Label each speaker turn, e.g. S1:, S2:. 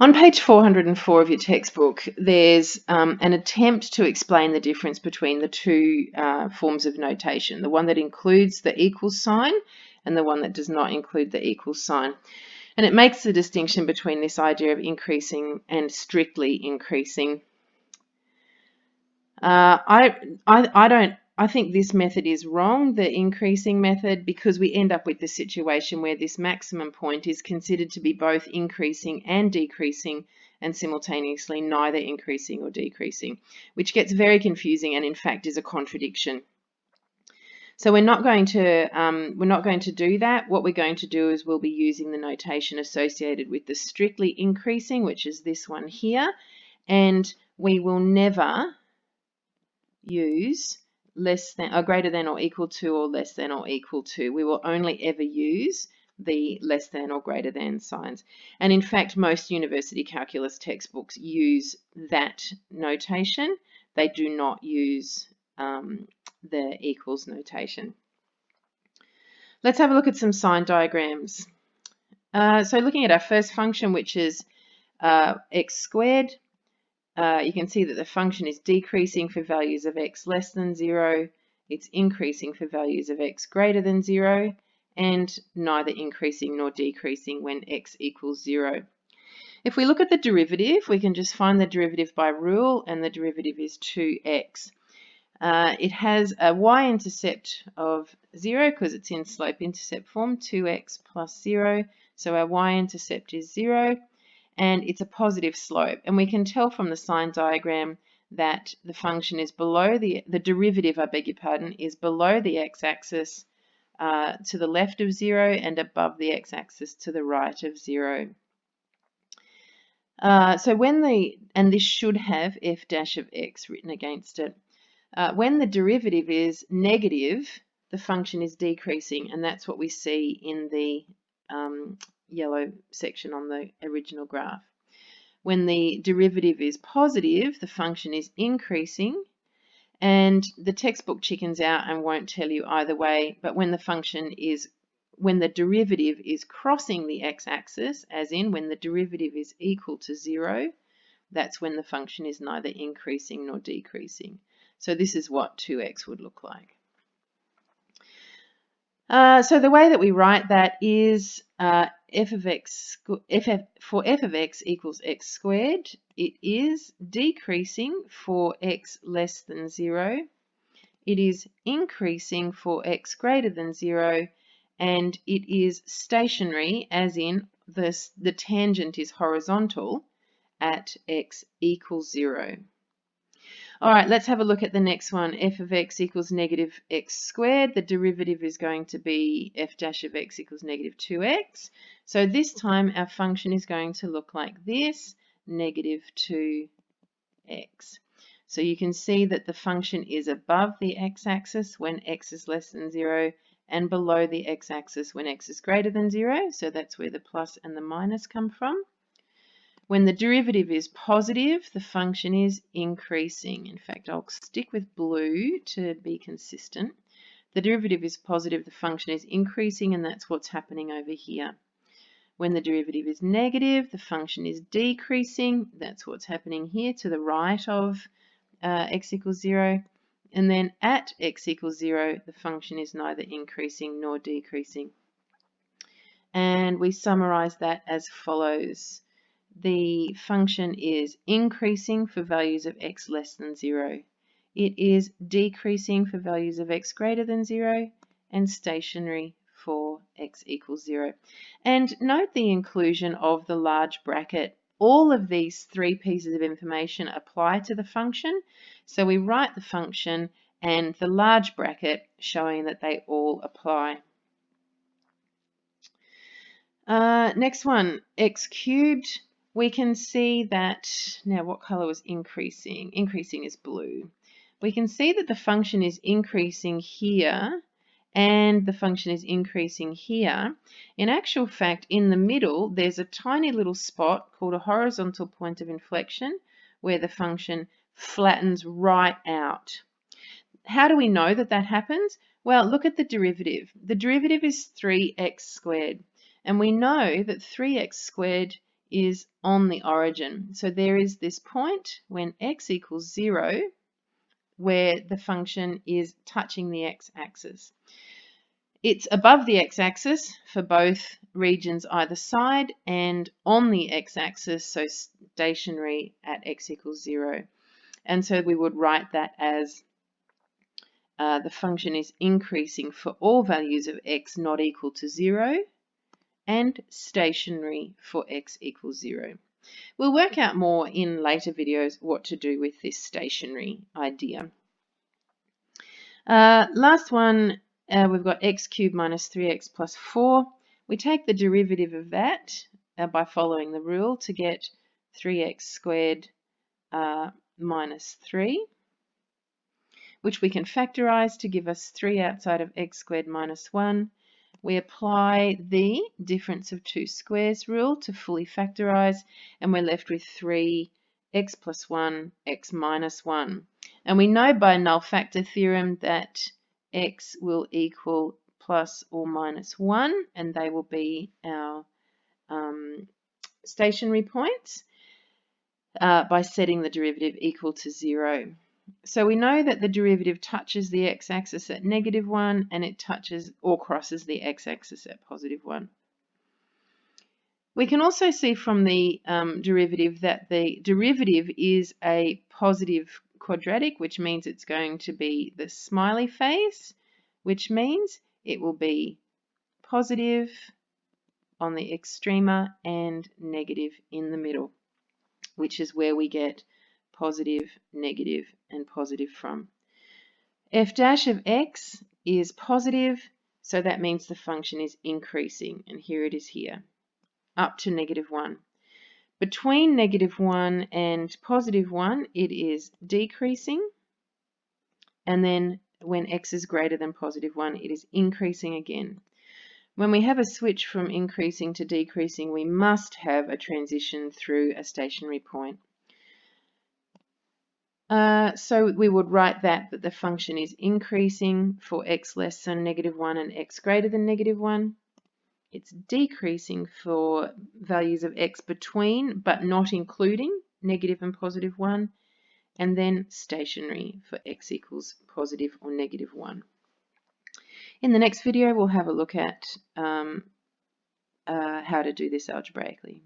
S1: On page 404 of your textbook, there's an attempt to explain the difference between the two forms of notation, the one that includes the equals sign and the one that does not include the equals sign. And it makes the distinction between this idea of increasing and strictly increasing. I think this method is wrong, the increasing method, because we end up with the situation where this maximum point is considered to be both increasing and decreasing and simultaneously neither increasing or decreasing, which gets very confusing and in fact is a contradiction. So we're not going to do that. What we're going to do is we'll be using the notation associated with the strictly increasing, which is this one here, and we will never use less than or greater than or equal to or less than or equal to. We will only ever use the less than or greater than signs. And in fact, most university calculus textbooks use that notation. They do not use the equals notation. Let's have a look at some sign diagrams. So looking at our first function, which is x squared, you can see that the function is decreasing for values of x less than 0, it's increasing for values of x greater than 0, and neither increasing nor decreasing when x equals 0. If we look at the derivative, we can just find the derivative by rule, and the derivative is 2x. It has a y-intercept of 0 because it's in slope-intercept form, 2x plus 0, so our y-intercept is 0. And it's a positive slope. And we can tell from the sign diagram that the function is below the derivative, I beg your pardon, is below the x-axis to the left of 0 and above the x-axis to the right of 0. And this should have f dash of x written against it. When the derivative is negative, the function is decreasing, and that's what we see in the yellow section on the original graph. When the derivative is positive, the function is increasing, and the textbook chickens out and won't tell you either way, but when the derivative is crossing the x-axis, as in when the derivative is equal to 0, that's when the function is neither increasing nor decreasing. So this is what 2x would look like. So the way that we write that is for f of x equals x squared, it is decreasing for x less than 0, it is increasing for x greater than 0, and it is stationary, as in the tangent is horizontal at x equals 0. All right, let's have a look at the next one. F of x equals negative x squared. The derivative is going to be f dash of x equals negative 2x. So this time our function is going to look like this, negative 2x. So you can see that the function is above the x-axis when x is less than 0 and below the x-axis when x is greater than 0. So that's where the plus and the minus come from. When the derivative is positive, the function is increasing. In fact, I'll stick with blue to be consistent. The derivative is positive, the function is increasing, and that's what's happening over here. When the derivative is negative, the function is decreasing. That's what's happening here to the right of x equals 0. And then at x equals 0, the function is neither increasing nor decreasing. And we summarize that as follows. The function is increasing for values of x less than 0. It is decreasing for values of x greater than 0 and stationary for x equals 0. And note the inclusion of the large bracket. All of these three pieces of information apply to the function. So we write the function and the large bracket showing that they all apply. Next one, x cubed. We can see that, now what color was increasing? Increasing is blue. We can see that the function is increasing here and the function is increasing here. In actual fact, in the middle, there's a tiny little spot called a horizontal point of inflection where the function flattens right out. How do we know that that happens? Well, look at the derivative. The derivative is 3x squared, and we know that 3x squared is on the origin. So there is this point when x equals 0 where the function is touching the x-axis. It's above the x-axis for both regions either side and on the x-axis, so stationary at x equals 0. And so we would write that as the function is increasing for all values of x not equal to 0 and stationary for x equals 0. We'll work out more in later videos what to do with this stationary idea. Last one, we've got x cubed minus 3x plus 4. We take the derivative of that by following the rule to get 3x squared minus 3, which we can factorize to give us 3 outside of x squared minus 1. We apply the difference of two squares rule to fully factorize, and we're left with 3x plus 1, x minus 1. And we know by null factor theorem that x will equal plus or minus 1, and they will be our stationary points by setting the derivative equal to 0. So we know that the derivative touches the x-axis at -1 and it touches or crosses the x-axis at +1. We can also see from the derivative that the derivative is a positive quadratic, which means it's going to be the smiley face, which means it will be positive on the extrema and negative in the middle, which is where we get positive, negative, and positive from. F dash of x is positive, so that means the function is increasing, and here it is here, up to -1. Between -1 and +1, it is decreasing, and then when x is greater than +1, it is increasing again. When we have a switch from increasing to decreasing, we must have a transition through a stationary point. So we would write that the function is increasing for x less than -1 and x greater than -1. It's decreasing for values of x between but not including negative and +1, and then stationary for x equals positive or -1. In the next video, we'll have a look at how to do this algebraically.